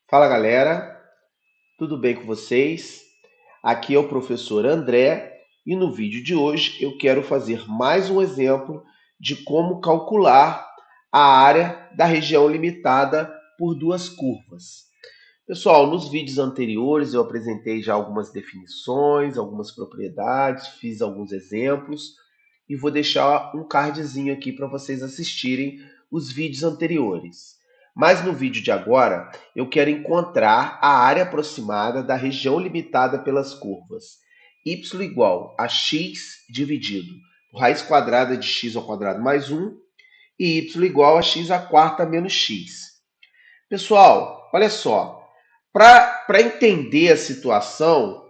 Fala galera, tudo bem com vocês? Aqui é o professor André e no vídeo de hoje eu quero fazer mais um exemplo de como calcular a área da região limitada por duas curvas. Pessoal, nos vídeos anteriores eu apresentei já algumas definições, algumas propriedades, fiz alguns exemplos e vou deixar um cardzinho aqui para vocês assistirem os vídeos anteriores. Mas no vídeo de agora eu quero encontrar a área aproximada da região limitada pelas curvas y igual a x dividido por raiz quadrada de x ao quadrado mais 1 e y igual a x à quarta menos x. Pessoal, olha só, para entender a situação,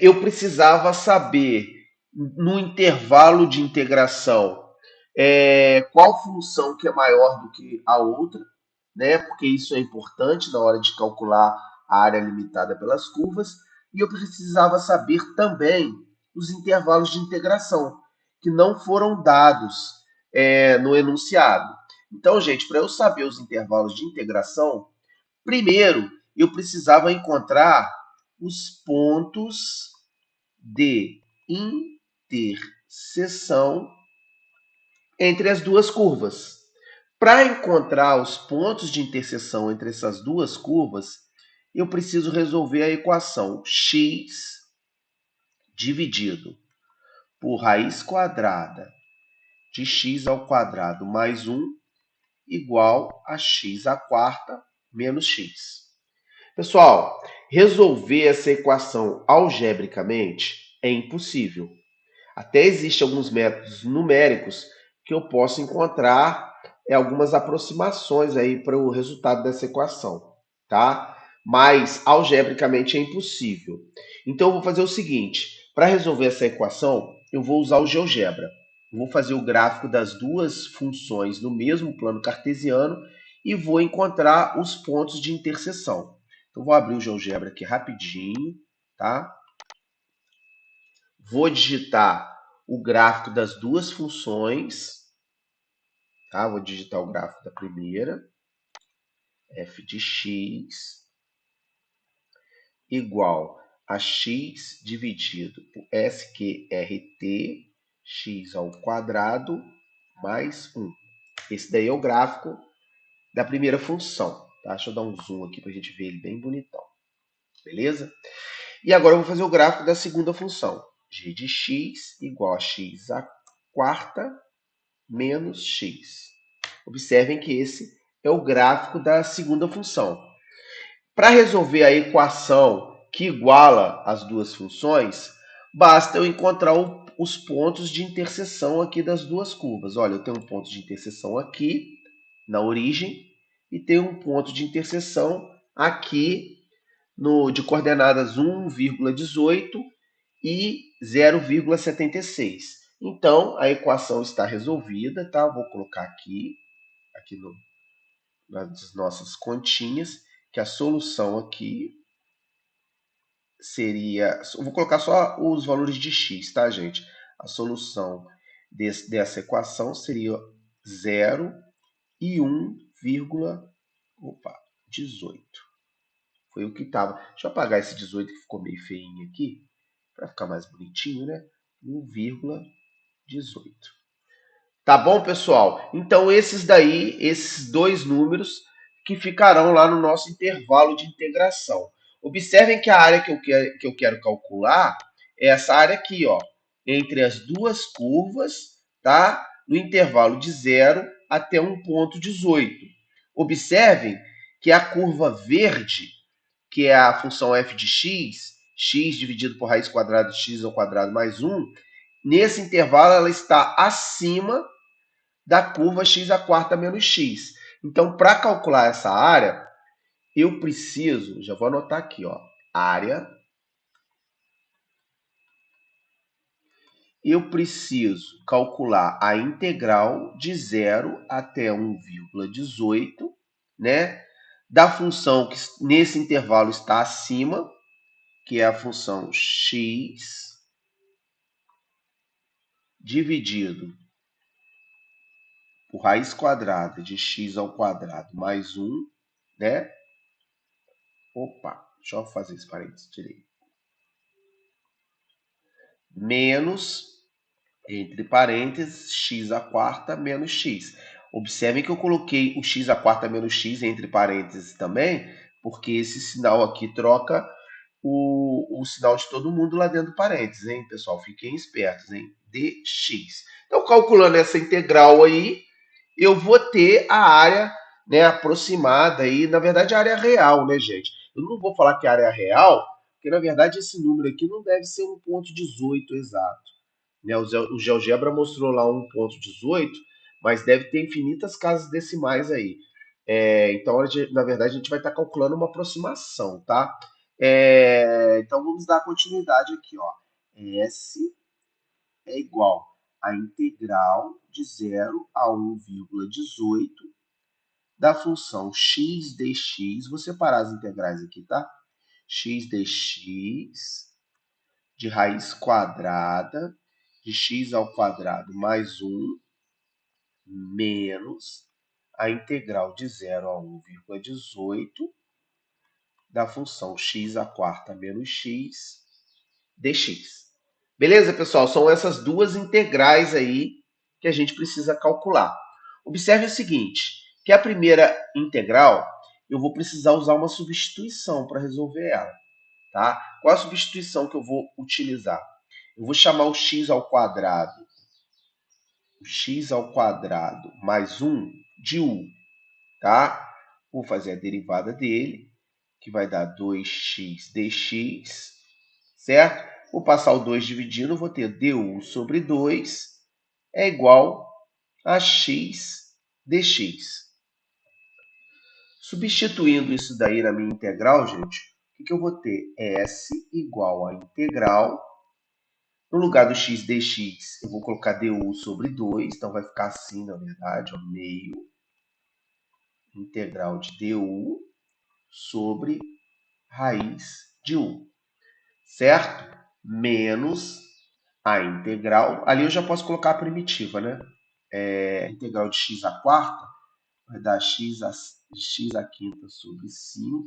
eu precisava saber, no intervalo de integração, qual função que é maior do que a outra, né? Porque isso é importante na hora de calcular a área limitada pelas curvas. E eu precisava saber também os intervalos de integração, que não foram dados no enunciado. Então, gente, para eu saber os intervalos de integração, primeiro, eu precisava encontrar os pontos de interseção entre as duas curvas. Para encontrar os pontos de interseção entre essas duas curvas, eu preciso resolver a equação x dividido por raiz quadrada de x ao quadrado mais 1 igual a x à quarta menos x. Pessoal, resolver essa equação algebricamente é impossível. Até existem alguns métodos numéricos que eu posso encontrar algumas aproximações aí para o resultado dessa equação, tá? Mas algebricamente é impossível. Então eu vou fazer o seguinte: para resolver essa equação, eu vou usar o GeoGebra. Eu vou fazer o gráfico das duas funções no mesmo plano cartesiano e vou encontrar os pontos de interseção. Então vou abrir o GeoGebra aqui rapidinho, tá? Vou digitar o gráfico das duas funções, tá? Vou digitar o gráfico da primeira, f de x igual a x dividido por SQRT, x ao quadrado mais 1. Esse daí é o gráfico da primeira função, tá? Deixa eu dar um zoom aqui para a gente ver ele bem bonitão, beleza? E agora eu vou fazer o gráfico da segunda função, g de x igual a x à quarta menos x. Observem que esse é o gráfico da segunda função. Para resolver a equação que iguala as duas funções, basta eu encontrar os pontos de interseção aqui das duas curvas. Olha, eu tenho um ponto de interseção aqui na origem e tenho um ponto de interseção aqui de coordenadas 1,18 e 0,76. Então, a equação está resolvida, tá? Vou colocar aqui nas nossas continhas, que a solução aqui seria... Eu vou colocar só os valores de x, tá, gente? A solução dessa equação seria 0 e 1,18. Foi o que estava. Deixa eu apagar esse 18 que ficou meio feinho aqui, para ficar mais bonitinho, né? 1,18. Tá bom, pessoal? Então, esses dois números que ficarão lá no nosso intervalo de integração. Observem que a área que eu quero calcular é essa área aqui, ó, entre as duas curvas, tá? No intervalo de 0 até 1,18. Observem que a curva verde, que é a função f de x, x dividido por raiz quadrada de x ao quadrado mais 1, nesse intervalo ela está acima da curva x à quarta menos x. Então, para calcular essa área, eu preciso, já vou anotar aqui, ó, área, eu preciso calcular a integral de 0 até 1,18, né, da função que nesse intervalo está acima, que é a função x dividido por raiz quadrada de x ao quadrado mais 1, né? Opa, deixa eu fazer esse parênteses direito. Menos, entre parênteses, x à quarta menos x. Observem que eu coloquei o x à quarta menos x entre parênteses também, porque esse sinal aqui troca o sinal de todo mundo lá dentro do parênteses, hein, pessoal? Fiquem espertos, hein? dx. Então, calculando essa integral aí, eu vou ter a área, né, aproximada aí, na verdade a área real, né, gente? Eu não vou falar que é a área real, porque na verdade esse número aqui não deve ser 1,18 exato. Né? O GeoGebra mostrou lá 1,18, mas deve ter infinitas casas decimais aí. Então, na verdade, a gente vai estar calculando uma aproximação, tá? Então, vamos dar continuidade aqui, ó. S é igual a integral de 0 a 1,18 da função x dx. Vou separar as integrais aqui, tá? X dx de raiz quadrada de x ao quadrado mais 1 menos a integral de 0 a 1,18 da função x à quarta menos x dx. Beleza, pessoal? São essas duas integrais aí que a gente precisa calcular. Observe o seguinte, que a primeira integral, eu vou precisar usar uma substituição para resolver ela. Tá? Qual a substituição que eu vou utilizar? Eu vou chamar o x ao quadrado mais 1 de u, tá? Vou fazer a derivada dele, que vai dar 2x dx, certo? Vou passar o 2 dividindo, vou ter du sobre 2 é igual a x dx. Substituindo isso daí na minha integral, gente, o que eu vou ter? S igual a integral. No lugar do x dx, eu vou colocar du sobre 2, então vai ficar assim, na verdade, ó, meio integral de du sobre raiz de u, certo? Menos a integral, ali eu já posso colocar a primitiva, né? A integral de x à quarta vai dar x à quinta sobre 5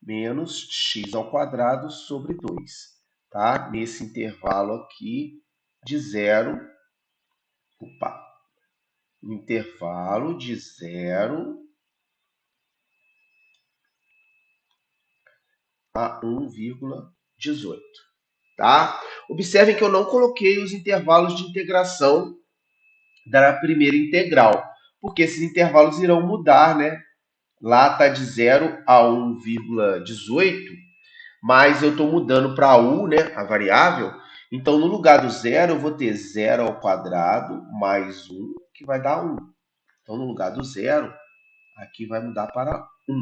menos x ao quadrado sobre 2, tá? Nesse intervalo aqui de 0, intervalo de 0 a 1,18, tá? Observem que eu não coloquei os intervalos de integração da primeira integral, porque esses intervalos irão mudar, né? Lá está de 0 a 1,18, mas eu estou mudando para u, né, a variável. Então, no lugar do zero, eu vou ter 0 ao quadrado mais 1, que vai dar 1. Então, no lugar do zero, aqui vai mudar para 1,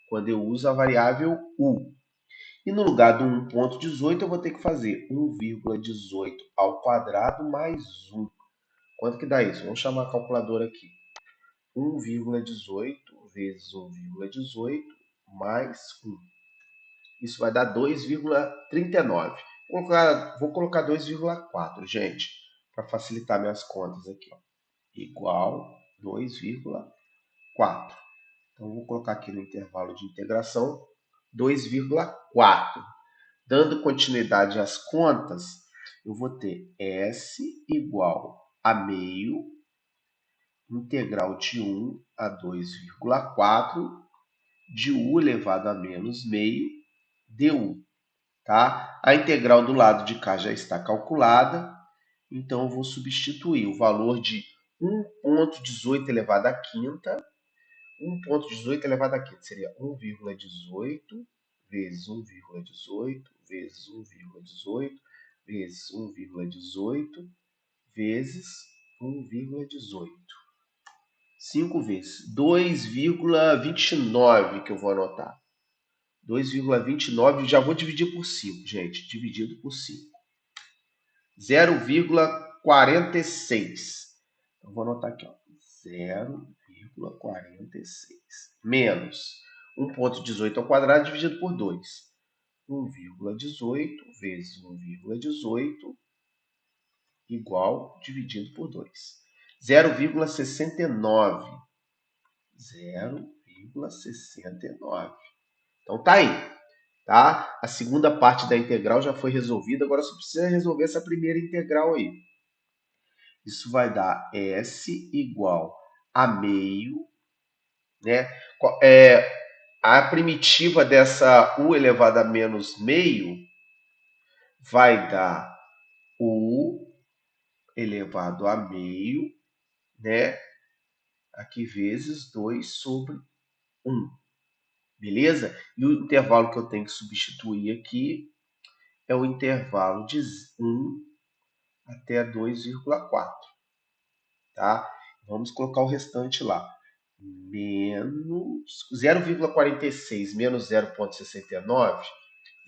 quando eu uso a variável u. E no lugar do 1,18, eu vou ter que fazer 1,18 ao quadrado mais 1. Quanto que dá isso? Vamos chamar a calculadora aqui. 1,18 vezes 1,18 mais 1. Isso vai dar 2,39. Vou colocar 2,4, gente, para facilitar minhas contas aqui. Ó. Igual 2,4. Então, vou colocar aqui no intervalo de integração 2,4. Dando continuidade às contas, eu vou ter S igual a meio integral de 1 a 2,4 de u elevado a menos meio du. Tá? A integral do lado de cá já está calculada, então eu vou substituir o valor de 1,18 elevado à quinta. 1,18 elevado à quinta seria 1,18 vezes 1,18 vezes 1,18 vezes 1,18 vezes 1,18. 5 vezes 2,29 que eu vou anotar. 2,29, já vou dividir por 5, gente. Dividido por 5. 0,46. Então, vou anotar aqui, ó. 0,46. Menos 1,18 ao quadrado dividido por 2. 1,18 vezes 1,18 igual dividido por 2. 0,69. 0,69. Então tá aí, tá? A segunda parte da integral já foi resolvida, agora só precisa resolver essa primeira integral aí. Isso vai dar S igual a meio, né? A primitiva dessa u elevado a menos meio vai dar u elevado a meio, né? Aqui vezes 2 sobre 1. Beleza? E o intervalo que eu tenho que substituir aqui é o intervalo de 1 até 2,4. Tá? Vamos colocar o restante lá. Menos 0,46 menos 0,69.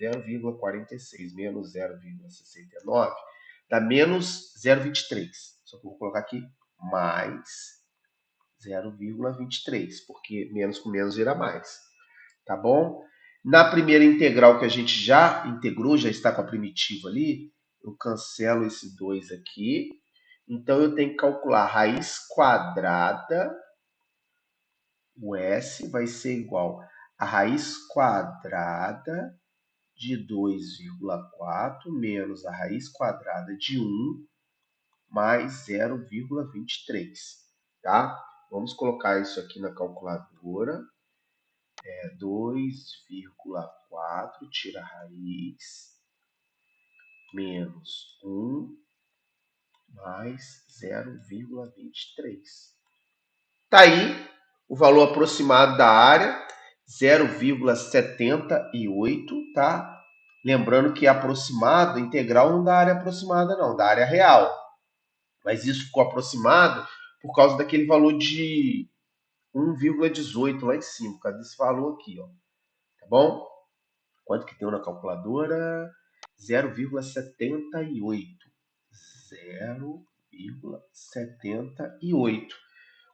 0,46 menos 0,69 dá menos 0,23. Só que eu vou colocar aqui mais 0,23, porque menos com menos vira mais. Tá bom? Na primeira integral que a gente já integrou, já está com a primitiva ali, eu cancelo esse 2 aqui. Então, eu tenho que calcular a raiz quadrada, o S vai ser igual a raiz quadrada de 2,4 menos a raiz quadrada de 1 mais 0,23, tá? Vamos colocar isso aqui na calculadora. 2,4 tira a raiz menos 1 mais 0,23. Tá aí o valor aproximado da área, 0,78, tá? Lembrando que aproximado, integral não dá área aproximada não, dá área real. Mas isso ficou aproximado por causa daquele valor de 1,18 lá em cima, por causa desse valor aqui, ó. Tá bom? Quanto que deu na calculadora? 0,78. 0,78.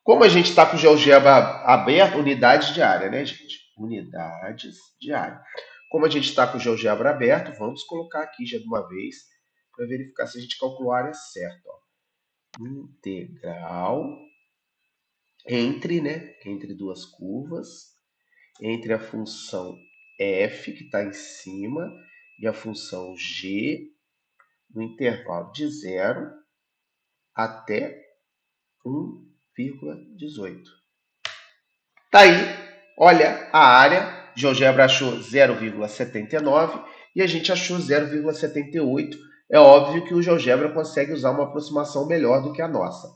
Como a gente está com o GeoGebra aberto, unidades de área, né, gente? Unidades de área. Como a gente está com o GeoGebra aberto, vamos colocar aqui já de uma vez para verificar se a gente calculou a área certa. Ó. Integral entre duas curvas, entre a função f, que está em cima, e a função g, no intervalo de 0 até 1,18. Tá aí, olha a área, GeoGebra achou 0,79 e a gente achou 0,78. É óbvio que o GeoGebra consegue usar uma aproximação melhor do que a nossa.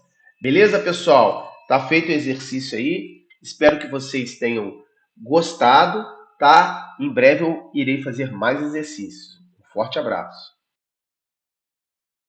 Beleza, pessoal? Tá feito o exercício aí. Espero que vocês tenham gostado, tá? Em breve eu irei fazer mais exercícios. Um forte abraço.